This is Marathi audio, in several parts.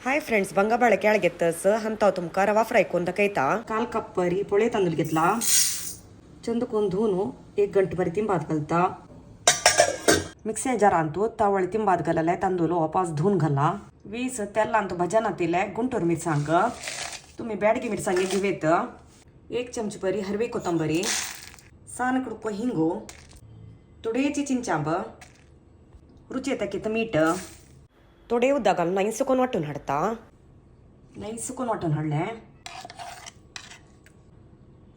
हाय फ्रेंड्स, बंगाबाळे केळ घेतस हांव तुमकां रवा फ्राय करून दाखयता. काल कप परी पोळे तांदूळ घेतला, चंद करून धुवन 1 गंटे बरी तिंबात घालता. मिक्सी जार आणतो तावळी तिंबात घालले तांदूळ वापस धुवून घाला. 20 तेल आणतो भजन आतिले गुंटूर मिरसांग, तुम्ही ब्याडगी मिरसांगे घेवेत. 1 चमची बरी हरवे कोथंबरी, सान कुडको हिंगू, थोडेची चिंचांब, रुची तक्कित मीठ, थोडे उदक घालून नई सुकून वाटून हाडता. नई सुकून वाटून हाडले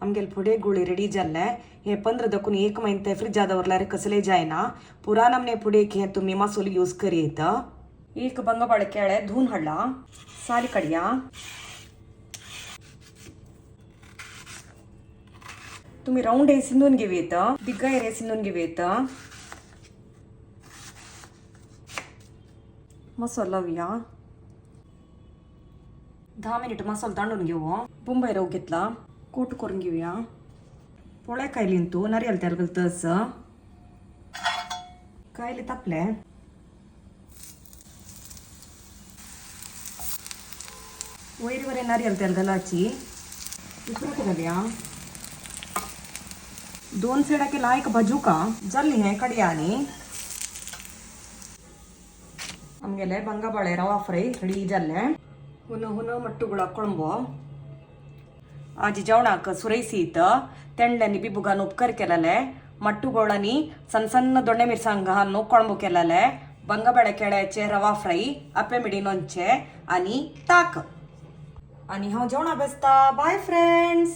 आमगेल फुडे गुळे रेडी जाल्ले. हे 15 दकून 1 महिने फ्रिजात दवरल्यार कसले जायना. पुरा नमने फुडे हे तुम्ही मसालो यूज करीत. 1 बंगाबाळे केळे धुवून हाडला, साली कडिया, तुम्ही राऊंड हे सिंदून घेवेत, दिग्गा हे सिंदून घेवेत. मसाला लावूया. 10 मिनिट मसाला तांडून घेऊ. बुंबाई रव घेतला, कोट करून घेऊया. पोळ्या कायलीन तू नारियल तेल घालतस, कायले तापले. वैरी वरे नारियल तेल घालाची. उकळत घालूया. 2 सेडा केला एक भाजू का जाल्ली हे कडियानी. आमगेले बंगाबाळे रवा फ्रೈ रेडी जाल्ले. हुन मಟ್ಟುಗಳ ಕೊಳಂಬು आज जेवणाक सुरैसीत तेंड्यांनी बिबुगान उपकार केलेले. मಟ್ಟುಗಳनी सಣ್ಣ सಣ್ಣ दोणे मिरसांग घालून कोळंबू केलेले. बंगाबाळे केळ्याचे रवा फ्राय, आप्पे मिडी लोणचे आणि ताक. आणि हांव जेवणा बेसता. Bye friends.